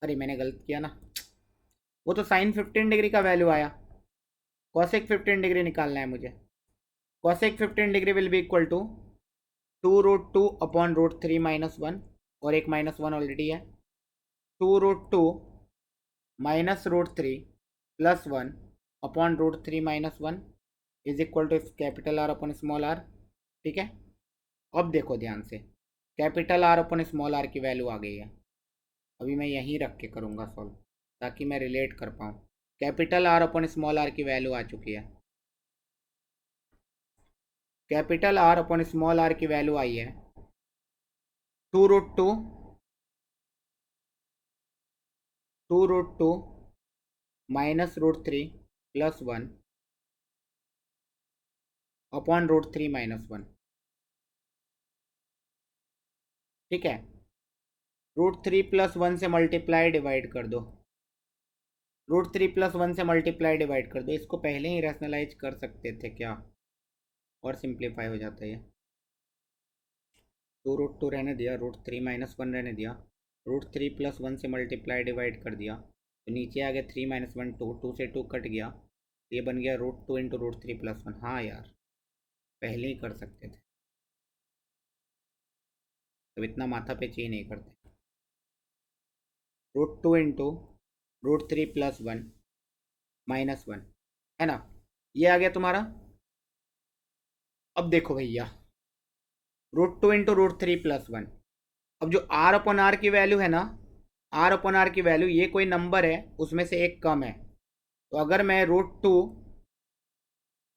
अरे मैंने गलत किया ना, वो तो साइन 15 डिग्री का वैल्यू आया, कॉसेक 15 डिग्री निकालना है मुझे। Cosec 15 degree will be equal to 2√2 upon √3 minus 1, और एक माइनस 1 ऑलरेडी है, 2√2 minus √3 plus 1 upon √3 minus 1 is equal to capital are upon small r. ठीक है, अब देखो ध्यान से, capital are upon small are की वैल्यू आ गई है। अभी मैं यहीं रख के करूँगा सॉल्व, ताकि मैं रिलेट कर पाऊँ। Capital are upon small are की वैल्यू आ चुकी है, capital are upon small are की वैल्यू आई है 2√2 2√2 माइनस √3 प्लस 1 अपॉन √3 माइनस 1। ठीक है, √3 प्लस 1 से मल्टीप्लाई डिवाइड कर दो, √3 प्लस 1 से मल्टीप्लाई डिवाइड कर दो। इसको पहले ही रैशनलाइज कर सकते थे क्या? और सिंप्लीफाई हो जाता है ये। 2√2 रहने दिया, √3 - 1 रहने दिया, √3 + 1 से मल्टीप्लाई डिवाइड कर दिया तो नीचे आ गया 3 - 1 2, 2 से 2 कट गया, ये बन गया √2 × √3 + 1। हाँ यार, पहले ही कर सकते थे, तो इतना माथा पे चाहिए नहीं करते। √2 × √3 + 1 -1 है ना, ये आ गया तुम्हारा। अब देखो भैया, √2 × √3 + 1, अब जो r/r की वैल्यू है ना, r/r की वैल्यू, ये कोई नंबर है उसमें से एक कम है, तो अगर मैं √2,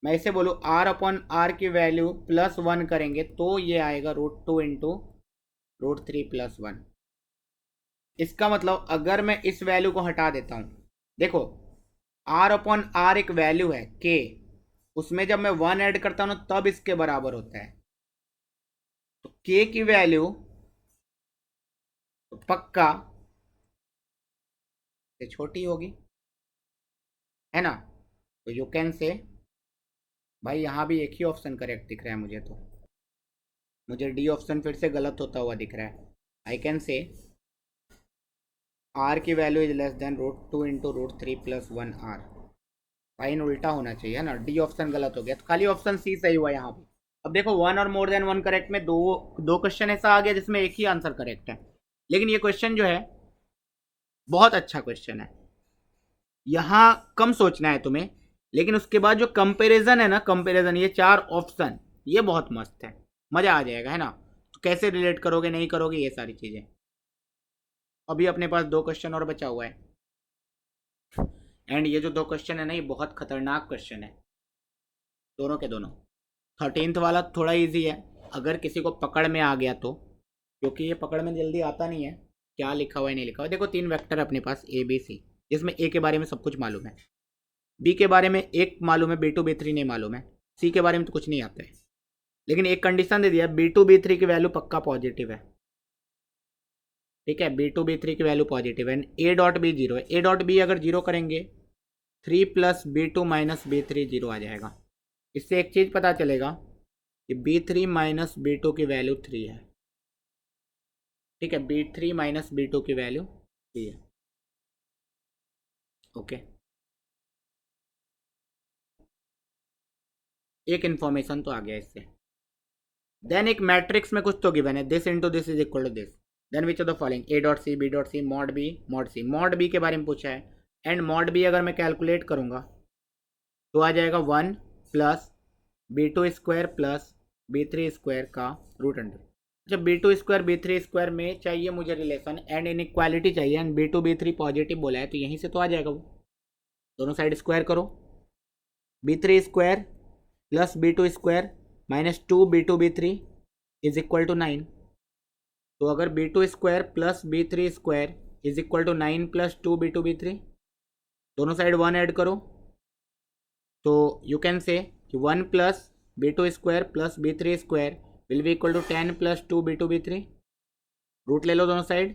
मैं इसे बोलूँ r/r की वैल्यू +1 करेंगे तो ये आएगा √2 × √3 + 1। इसका मतलब अगर मैं इस वैल्यू को हटा देता हूँ, देखो r/r एक वैल्यू है k, उसमें जब मैं 1 ऐड करता हूँ तब इसके बराबर होता है, तो k की वैल्यू पक्का से छोटी होगी, है ना। तो यू कैन से, भाई यहाँ भी एक ही ऑप्शन करेक्ट दिख रहा है मुझे, तो मुझे डी ऑप्शन फिर से गलत होता हुआ दिख रहा है। आई कैन से आर की value is less than √2 × √3 + 1 r. Sign उल्टा होना चाहिए ना, डी ऑप्शन गलत हो गया, तो खाली ऑप्शन सी सही हुआ यहाँ पे। अब देखो 1 और मोर देन 1 करेक्ट में दो दो क्वेश्चन ऐसा आ गया जिसमें एक ही आंसर करेक्ट है, लेकिन ये क्वेश्चन जो है बहुत अच्छा क्वेश्चन है, यहाँ कम सोचना है तुम्हें, लेकिन उसके बाद जो कंपैरिजन है ना, कंपैरिजन, ये 4 ऑप्शन, ये बहुत मस्त है, मजा आ जाएगा, है ना। तो कैसे रिलेट करोगे नहीं करोगे ये सारी चीजें। अभी अपने पास 2 क्वेश्चन और बचा हुआ है, एंड ये जो 2 क्वेश्चन है ना, ये बहुत खतरनाक क्वेश्चन है, दोनों के दोनों। 13th वाला थोड़ा इजी है अगर किसी को पकड़ में आ गया तो, क्योंकि ये पकड़ में जल्दी आता नहीं है, क्या लिखा हुआ है नहीं लिखा हुआ है। देखो 3 वेक्टर है अपने पास ए बी सी, जिसमें ए के बारे में सब कुछ मालूम है, बी के बारे में एक मालूम है, B2 B3 नहीं मालूम है, सी के बारे में तो कुछ नहीं आता है, लेकिन एक कंडीशन दे दिया, B2 B3 की वैल्यू पक्का पॉजिटिव है, ठीक है, B2 B3 की वैल्यू पॉजिटिव है, A.B जीरो है, A.B अगर जीरो करेंगे 3 + B2 - B3 जीरो आ जाएगा। इससे एक चीज़ पता चलेगा कि B3 - B2 की वैल्यू 3 है, ठीक है, B3 - B2 की वैल्यू 3 है, ओके। एक इन्फॉर्मेशन तो आ गया इससे। देन एक मैट्रिक्स में कुछ तो गिवन है, this into this is equal to this, then which of the following A.C B.C mod B mod C, mod B के बारे में पूछा है, एंड mod B अगर मैं कैलकुलेट करूंगा तो आ जाएगा 1 + B2² + B3² का √अंडर। जब B2² B3² में चाहिए मुझे रिलेशन एंड इनइक्वालिटी चाहिए, एंड B2 B3 पॉजिटिव बोला है, तो यहीं से तो आ जाएगा वो, दोनों साइड स्क्वायर करो, B3² + B2² - 2 B2 B3 is equal to 9। तो अगर B2² + B3² is equal to 9 + 2 B2 B3, दोनों साइड 1 ऐड करो, तो यू कैन से कि 1 + B2² + B3² will be equal to 10 + 2 B2 B3। Root ले लो दोनों साइड,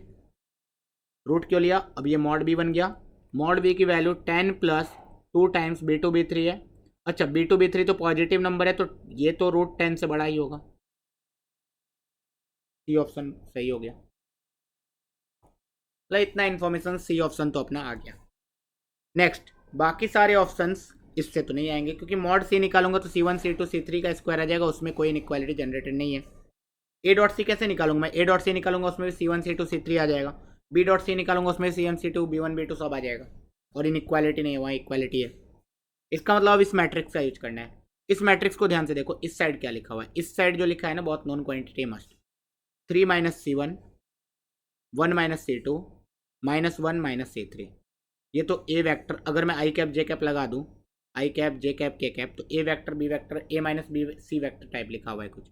रूट क्यों लिया, अब ये mod B बन गया, mod B की वैल्यू 10 + 2 टाइम्स B2 B3 है। अच्छा B2 B3 तो पॉजिटिव नंबर है, तो ये तो √10 से बड़ा ही होगा, सी ऑप्शन सही हो गया। मतलब इतना इन्फॉर्मेशन, सी ऑप्शन तो अपना आ गया। नेक्स्ट, बाकी सारे ऑप्शंस इससे तो नहीं आएंगे, क्योंकि मॉड सी निकालूंगा तो C1 C2 C3 का स्क्वायर आ जाएगा, उसमें कोई इनइक्वालिटी जनरेटेड नहीं है। A.C कैसे निकालूंगा मैं, A.C निकालूंगा उसमें भी C1 C2 C3 आ जाएगा, B.C निकालूंगा उसमें C1 C2 B1 B2 सब आ जाएगा, और इनइक्वालिटी नहीं है, वहाँ इक्वालिटी है। इसका मतलब अब इस मैट्रिक्स का यूज करना है। इस मैट्रिक्स को ध्यान से देखो, इस साइड क्या लिखा हुआ है, इस साइड जो लिखा है ना, बहुत non quantity must, 3 - C1 1 - C2 -1 - C3, ये तो ए वेक्टर, अगर मैं आई कैप जे कैप लगा दूं, आई कैप जे कैप के कैप, तो A vector B vector A - B C vector type लिखा हुआ है कुछ।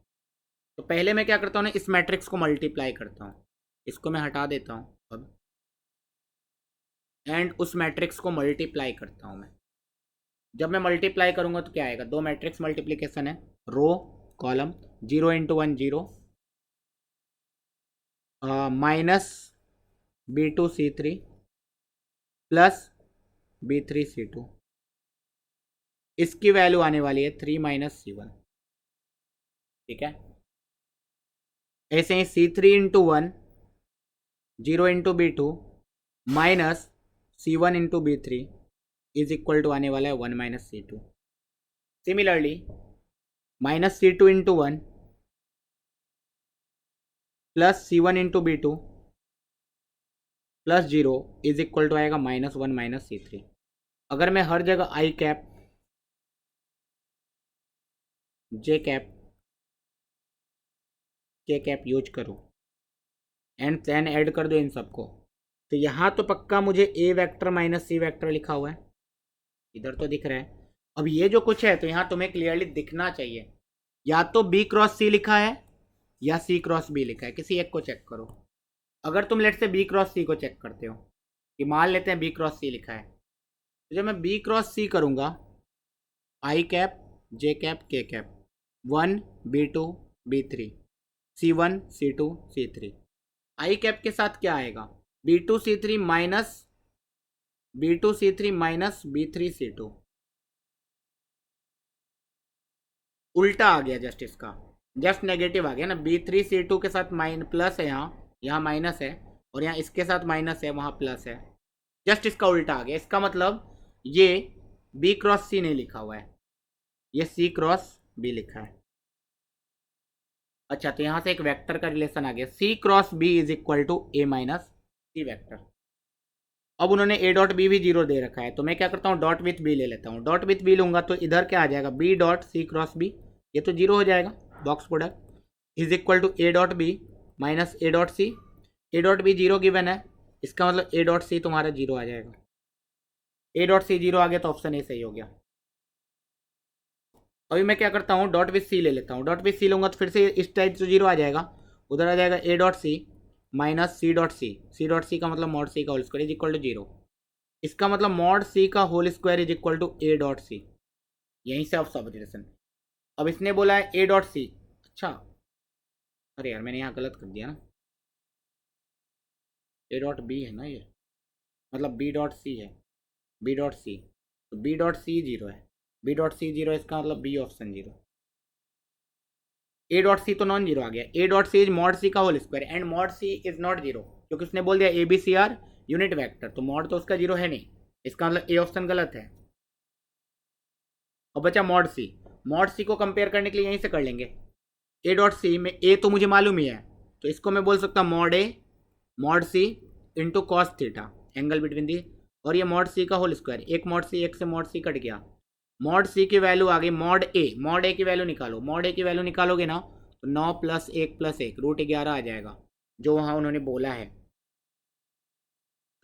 तो पहले मैं क्या करता हूँ ना, इस मैट्रिक्स को मल्टीप्लाई करता हूँ, इसको मैं हटा देता हूँ अब, एंड उस मैट्रिक्स को मल्टीप्लाई करता हूँ मैं। जब मैं मल्टीप्लाई करूँगा तो क्या आएगा, दो मैट्रिक्स मल्टीप्लीकेशन है, row column, 0 × 1 0 -B2 C3 + B3 C2, इसकी वैल्यू आने वाली है 3 - C1। ठीक है। ऐसे ही C3 × 1 0 × B2 minus C1 × B3 is equal to आने वाला है 1 - C2। Similarly -C2 × 1 plus C1 × B2 plus 0 is equal to आएगा -1 - C3। अगर मैं हर जगह आई कैप जे कैप के कैप यूज करूँ एंड देन ऐड कर दो इन सबको, तो यहाँ तो पक्का मुझे a vector minus c vector लिखा हुआ है, इधर तो दिख रहा है। अब ये जो कुछ है तो यहाँ तुम्हें क्लियरली दिखना चाहिए, या तो बी क्रॉस सी लिखा है या सी क्रॉस बी लिखा है, किसी एक को चेक करो। अगर तुम लेट से बी क्रॉस सी को चेक करते हो कि मान लेते हैं बी क्रॉस सी लिखा है, तो जब मैं बी क्रॉस सी करूँगा आई कैप जे कैप के cap 1 B2 B3 C1 C2 C3, आई कैप के साथ क्या आएगा B2 C3 minus B2 C3 minus B3 C2, उल्टा आ गया जस्ट, इसका जस्ट नेगेटिव आ गया ना। B3 C2 के साथ प्लस है, यहाँ माइनस है, और यहाँ इसके साथ माइनस है, वहाँ प्लस है, जस्ट इसका उल्टा आ गया। इसका मतलब ये B क्रॉस C नहीं लिखा हुआ है, ये C क्रॉस B लिखा है। अच्छा, तो यहाँ से एक वेक्टर का रिलेशन आ गया, C cross B is equal to A minus c vector. अब उन्होंने A डॉट बी भी 0 दे रखा है, तो मैं क्या करता हूँ डॉट विथ B ले लेता हूँ। डॉट विथ B लूंगा तो इधर क्या आ जाएगा B dot C cross B, ये तो 0 हो जाएगा, box product is equal to A dot B minus A dot C। A dot B 0 given है, इसका मतलब A डॉट C तुम्हारा 0 आ जाएगा। A डॉट C 0 आ गया तो ऑप्शन ए सही हो गया। अभी मैं क्या करता हूँ डॉट विथ सी ले लेता हूँ, डॉट विथ सी लूंगा तो फिर से इस टाइप से 0 आ जाएगा, उधर आ जाएगा A dot c minus c dot c. C dot c का मतलब मॉड सी का whole square is equal to 0, इसका मतलब मॉड सी का whole square is equal to A dot c, यहीं से ऑफ सब्स्टिट्यूशन। अब इसने बोला है A डॉट सी, अच्छा अरे यार मैंने यहाँ गलत कर दिया ना, A डॉट बी है ना ये, मतलब B डॉट सी है, B डॉट सी, तो B डॉट सी 0 है, B डॉट सी 0, इसका मतलब B option 0। A dot C तो नॉन जीरो आ गया, A dot C is mod सी का whole square and mod C is not zero, क्योंकि उसने बोल दिया A B C are unit vector, तो मॉड तो उसका 0 है नहीं, इसका मतलब ए ऑप्शन गलत है। और बचा मॉड सी, मॉड सी को कंपेयर करने के लिए यहीं से कर लेंगे। A डॉट सी में ए तो मुझे मालूम ही है, तो इसको मैं बोल सकता हूँ mod a mod c into cos theta, angle between the, और ये मॉड सी का होल स्क्वायर, एक मॉड सी एक से मॉड सी कट गया, मॉड सी की वैल्यू आ गई मॉड ए की वैल्यू निकालो, मॉड ए की वैल्यू निकालोगे ना तो 9 + 1 + 1 √11 आ जाएगा, जो वहाँ उन्होंने बोला है।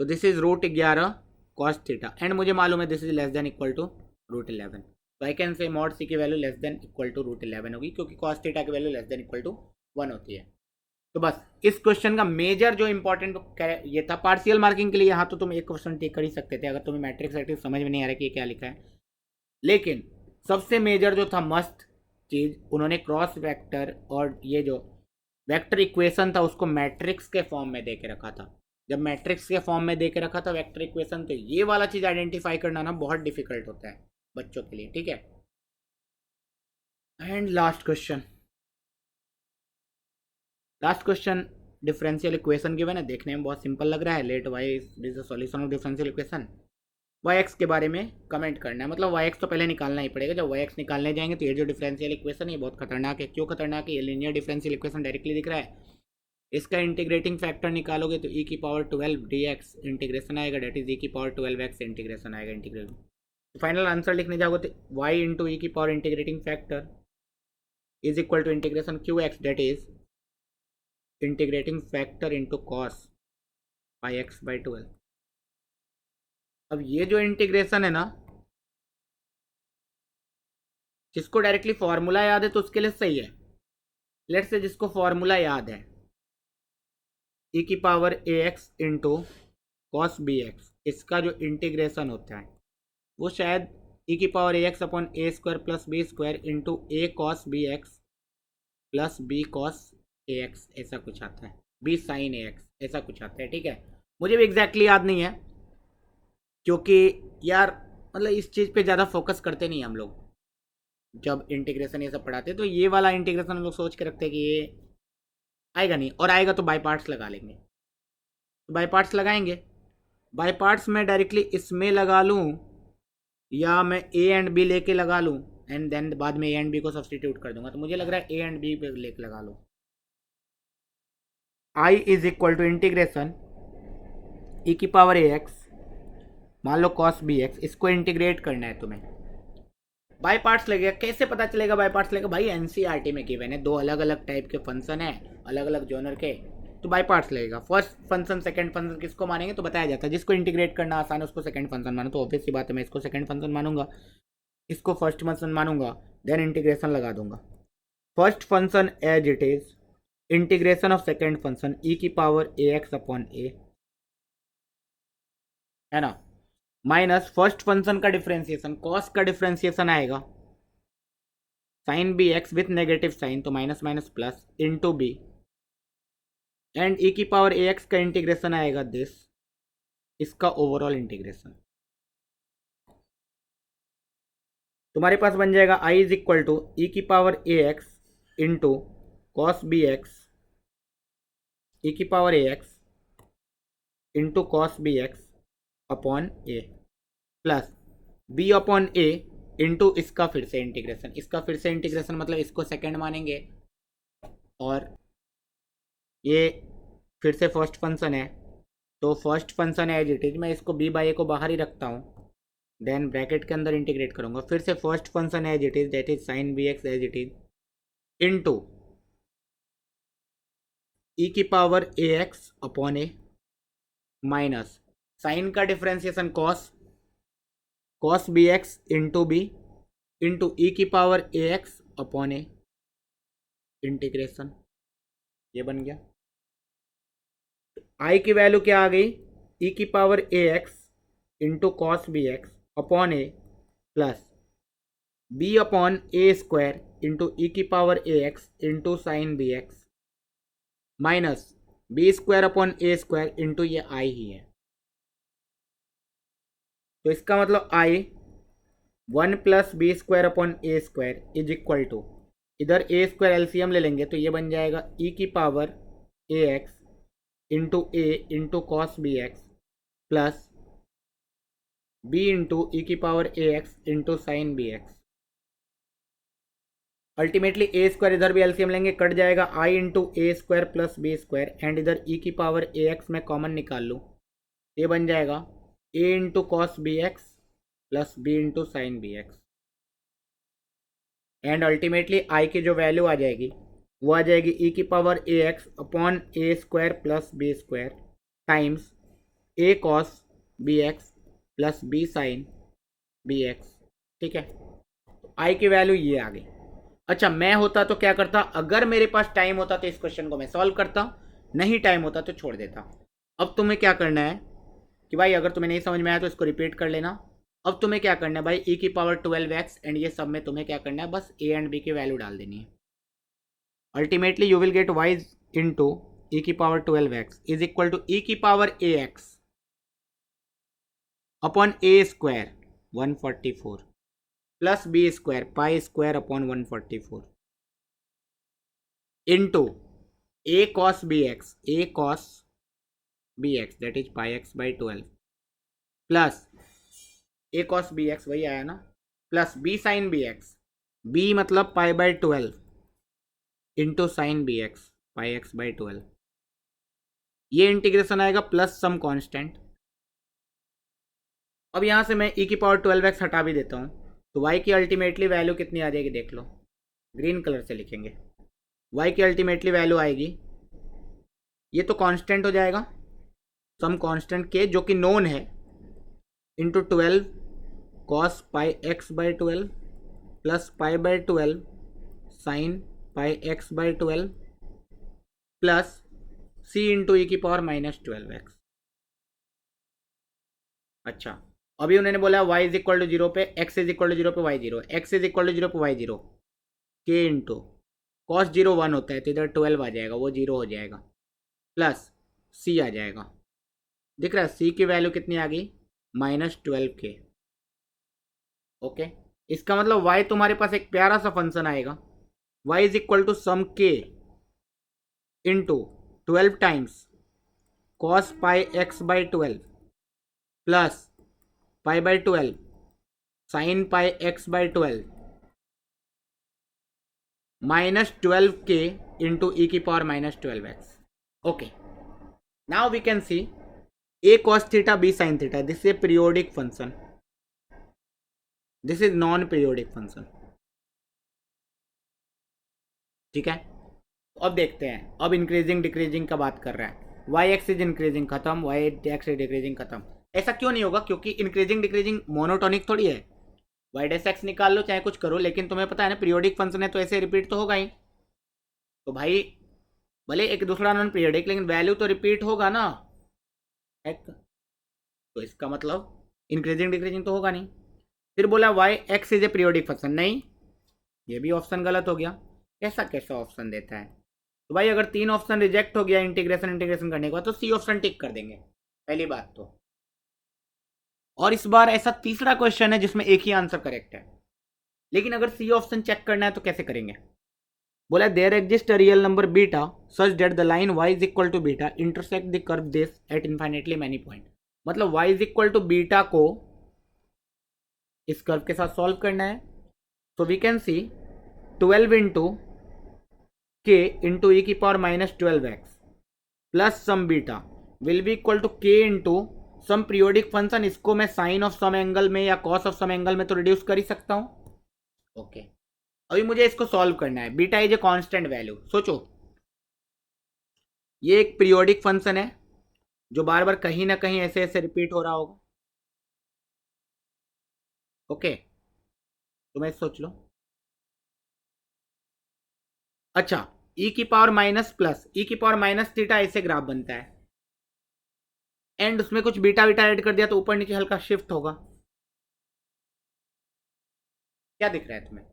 तो this is √11 cos theta, and मुझे मालूम है this is less than equal to √11, तो आई कैन से मॉड सी की वैल्यू लेस देन इक्वल टू √11 होगी, क्योंकि cos थीटा की वैल्यू लेस देन इक्वल टू 1 होती है। तो बस इस क्वेश्चन का मेजर जो इंपॉर्टेंट ये था, पार्शियल मार्किंग के लिए यहाँ तो तुम एक क्वेश्चन टिक कर ही सकते थे अगर तुम्हें मैट्रिक्स वैट्रिक्स समझ में नहीं आ रहा कि ये क्या लिखा है, लेकिन सबसे मेजर जो था मस्त चीज़, उन्होंने क्रॉस वेक्टर और ये जो वेक्टर इक्वेशन था उसको मैट्रिक्स के फॉर्म में दे के रखा था। जब मैट्रिक्स के फॉर्म में दे के रखा था वेक्टर इक्वेशन, तो ये वाला चीज़ आइडेंटिफाई करना ना बहुत डिफिकल्ट होता है बच्चों के लिए, ठीक है। And last question differential equation given है, देखने में बहुत सिंपल लग रहा है, let y is the solution of differential equation. Y x के बारे में कमेंट करना है, मतलब वाई एक्स तो पहले निकालना ही पड़ेगा, जब वाई एक्स निकालने जाएंगे तो ये जो डिफरेंशियल इक्वेशन है ये बहुत खतरनाक है। क्यों खतरनाक है, ये लीनियर डिफरेंशियल इक्वेशन डायरेक्टली दिख रहा है, इसका इंटीग्रेटिंग फैक्टर निकालोगे तो e की पावर 12 dx इंटीग्रेशन आएगा, डेट इज e की पावर 12x इंटीग्रेशन आएगा, इंटीग्रेशन। तो फाइनल आंसर लिखने जाओगे तो y इंटू ई की power integrating factor is equal to integration qx, that is integrating factor into cos pi x by 12। अब ये जो इंटीग्रेशन है ना, जिसको डायरेक्टली फॉर्मूला याद है तो उसके लिए सही है, लेट से जिसको फॉर्मूला याद है e की power ax into cos b x, इसका जो इंटीग्रेशन होता है वो शायद e की power ax upon a square plus b square into a cos b x plus b cos a x, ऐसा कुछ आता है, b साइन ए एक्स ऐसा कुछ आता है, ठीक है। मुझे भी एग्जैक्टली याद नहीं है, क्योंकि यार मतलब इस चीज़ पे ज़्यादा फोकस करते नहीं हम लोग, जब इंटीग्रेशन ये सब पढ़ाते हैं तो ये वाला इंटीग्रेशन हम लोग सोच के रखते हैं कि ये आएगा नहीं, और आएगा तो बाई पार्ट्स लगा लेंगे। तो बाई पार्ट्स लगाएंगे, बाई पार्ट्स में डायरेक्टली इसमें लगा लूँ या मैं ए एंड बी लेके लगा लूँ एंड देन बाद में ए एंड बी को सब्सटीट्यूट कर दूंगा। तो मुझे लग रहा है ए एंड बी पे लेके लगा लूँ। I is equal to integration e की पावर ए एक्स, मान लो कॉस बी एक्स, इसको इंटीग्रेट करना है तुम्हें। बाई पार्ट्स लगेगा, कैसे पता चलेगा बाई पार्ट्स लगेगा? भाई एनसीईआरटी में गिवन है, दो अलग अलग टाइप के फंक्शन है, अलग अलग जोनर के, तो बाई पार्ट्स लगेगा। फर्स्ट फंक्शन सेकंड फंक्शन किसको मानेंगे? तो बताया जाता है जिसको इंटीग्रेट करना आसान है उसको सेकंड फंक्शन मानो। तो ऑब्वियस सी बात है मैं इसको सेकंड फंक्शन मानूंगा, इसको फर्स्ट फंक्शन मानूंगा, देन इंटीग्रेशन लगा दूंगा। First function as it is, integration of second function e की power a x upon a, है ना, माइनस फर्स्ट फंक्शन का डिफरेंशिएशन, कॉस का डिफरेंशिएशन आएगा sine b x with negative sign, तो minus minus plus into b, and e की power a x का integration आएगा दिस, इसका ओवरऑल इंटीग्रेशन। तुम्हारे पास बन जाएगा I is equal to e की power a x into cos b x, e की power a x into cos b x upon a, plus b upon a into इसका फिर से इंटीग्रेशन, इसका फिर से इंटीग्रेशन मतलब इसको सेकंड मानेंगे, और ये फिर से फर्स्ट फंक्शन है, तो फर्स्ट फंक्शन है एज इट इज, मैं इसको बी बाई ए को बाहर ही रखता हूँ, देन ब्रैकेट के अंदर इंटीग्रेट करूँगा, फिर से first function as it is, that is sine b x as it is into ई की power a x upon a, minus sine का differentiation cos, cos b x into b into ई की power a x upon a, integration, ये बन गया। आई की value क्या आ गई? E की power a x into cos b x upon a, plus b upon a square into ई की power a x into sine b x, minus b square upon a square into ये I ही है। तो इसका मतलब I 1 plus b square upon a square is equal to, इधर a square LCM ले लेंगे तो ये बन जाएगा ई की power a x into a into cos b x plus b into ई की power a x into sine b x. Ultimately a square इधर भी एलसीएम लेंगे, कट जाएगा I into a square plus b square, and इधर e की power a x में common निकाल लूँ, ये बन जाएगा a into cos b x plus b into sine b x, and ultimately I की जो वैल्यू आ जाएगी वो आ जाएगी ई की power a x upon a square plus b square times a cos b x plus b sine b x. ठीक है, तो आई की वैल्यू ये आ गई। अच्छा, मैं होता तो क्या करता? अगर मेरे पास टाइम होता तो इस क्वेश्चन को मैं सॉल्व करता, नहीं टाइम होता तो छोड़ देता। अब तुम्हें क्या करना है कि भाई अगर तुम्हें नहीं समझ में आया तो इसको रिपीट कर लेना। अब तुम्हें क्या करना है भाई, ई की पावर 12x एंड ये सब में तुम्हें क्या करना है, बस ए एंड बी की वैल्यू डाल देनी है। Ultimately you will get y into ई की power 12x is equal to e की power a x upon a square 144 plus b square pi square upon 144 into a cos b x, a cos b x that is pi x by 12 plus a cos b x वही आया ना, plus b sine b x, B मतलब pi by 12 into sine b x pi x by 12, ये integration आएगा plus some constant. अब यहाँ से मैं ई की पावर 12x हटा भी देता हूँ, तो y की अल्टीमेटली वैल्यू कितनी आ जाएगी देख लो, ग्रीन कलर से लिखेंगे। y की अल्टीमेटली वैल्यू आएगी, ये तो कांस्टेंट हो जाएगा सम कांस्टेंट के जो कि नोन है, into 12 cos pi x by 12 plus pi by 12 sine pi x by 12 plus c into ई की पावर -12x। अच्छा, अभी उन्होंने बोला y इज इक्वल टू 0 पे, x इज इक्वल टू 0 पे y 0, x is equal to 0 पे y 0, k into cos 0 1 होता है तो इधर 12 आ जाएगा, वो 0 हो जाएगा, प्लस c आ जाएगा। दिख रहा है c की वैल्यू कितनी आ गई, -12k। ओके, इसका मतलब y तुम्हारे पास एक प्यारा सा फंक्शन आएगा, y is equal to some k into 12 times cos pi x by 12 plus pi by 12 sine pi x by 12 minus 12k into ई की power minus 12x. Okay, now we can see a cos theta b sin theta. This is a periodic function. This is non-periodic function. ठीक है, अब देखते हैं. अब increasing decreasing का बात कर रहा है. y एक्स इज इंक्रीजिंग खत्म, y एक्स इज डिक्रीजिंग खत्म. ऐसा क्यों नहीं होगा? क्योंकि इंक्रीजिंग डिक्रीजिंग मोनोटोनिक थोड़ी है. y डैश एक्स निकाल लो चाहे कुछ करो, लेकिन तुम्हें पता है ना पीरियोडिक फंक्शन है तो ऐसे रिपीट तो होगा ही. तो भाई भले एक दूसरा नॉन पीरियोडिक, लेकिन वैल्यू तो रिपीट होगा ना. तो इसका मतलब इंक्रीजिंग डिक्रीजिंग तो होगा नहीं. फिर बोला y x is a periodic function. नहीं, ये भी ऑप्शन गलत हो गया. ऐसा कैसा ऑप्शन देता है? तो भाई अगर 3 ऑप्शन रिजेक्ट हो गया इंटीग्रेशन करने के बाद, तो सी ऑप्शन टिक कर देंगे, पहली बात तो. और इस बार ऐसा तीसरा क्वेश्चन है जिसमें एक ही आंसर करेक्ट है, लेकिन अगर सी ऑप्शन चेक करना है तो कैसे करेंगे? बोला there exist a real number beta such that the line y is equal to beta intersect the curve this at infinitely many point. मतलब y is equal to beta को इस curve के साथ सॉल्व करना है. तो we can see 12 into k into ई की power minus 12x plus some beta will be equal to k into some periodic function. इसको मैं साइन ऑफ सम एंगल में या कॉस ऑफ सम एंगल में तो रिड्यूस कर ही सकता हूं. ओके, अभी मुझे इसको सॉल्व करना है. Beta is a constant value. सोचो, ये एक पीरियोडिक फंक्शन है जो बार बार कहीं ना कहीं ऐसे ऐसे रिपीट हो रहा होगा. ओके, तो मैं सोच लो. अच्छा, e की पावर माइनस प्लस ई की पावर माइनस थीटा ऐसे ग्राफ बनता है, एंड उसमें कुछ बीटा बीटा ऐड कर दिया तो ऊपर नीचे हल्का शिफ्ट होगा. क्या दिख रहा है तुम्हें?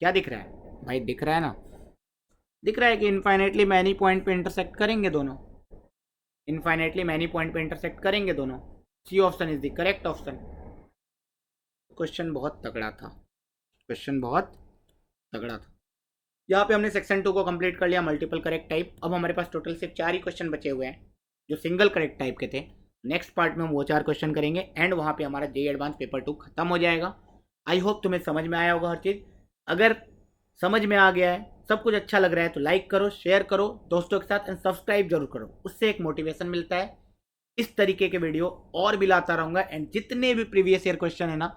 क्या दिख रहा है भाई? दिख रहा है ना? दिख रहा है कि इनफाइनेटली मैनी पॉइंट पे इंटरसेक्ट करेंगे दोनों. इनफाइनेटली मैनी पॉइंट पे इंटरसेक्ट करेंगे दोनों. C option is the correct option. Question बहुत तगड़ा था, क्वेश्चन बहुत तगड़ा था. यहाँ पे हमने सेक्शन 2 को कंप्लीट कर लिया, मल्टीपल करेक्ट टाइप. अब हमारे पास टोटल सिर्फ 4 ही क्वेश्चन बचे हुए हैं जो सिंगल करेक्ट टाइप के थे. नेक्स्ट पार्ट में हम वो 4 क्वेश्चन करेंगे एंड वहाँ पे हमारा जेईई एडवांस पेपर 2 खत्म हो जाएगा. आई होप तुम्हें समझ में आया होगा हर चीज़. अगर समझ में आ गया है, सब कुछ अच्छा लग रहा है, तो लाइक करो, शेयर करो दोस्तों के साथ एंड सब्सक्राइब जरूर करो. उससे एक मोटिवेशन मिलता है. इस तरीके के वीडियो और भी लाता रहूँगा एंड जितने भी प्रीवियस ईयर क्वेश्चन है ना,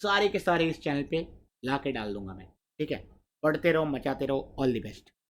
सारे के सारे इस चैनल पे ला के डाल दूंगा मैं. ठीक है, पढ़ते रहो, मचाते रहो. All the best.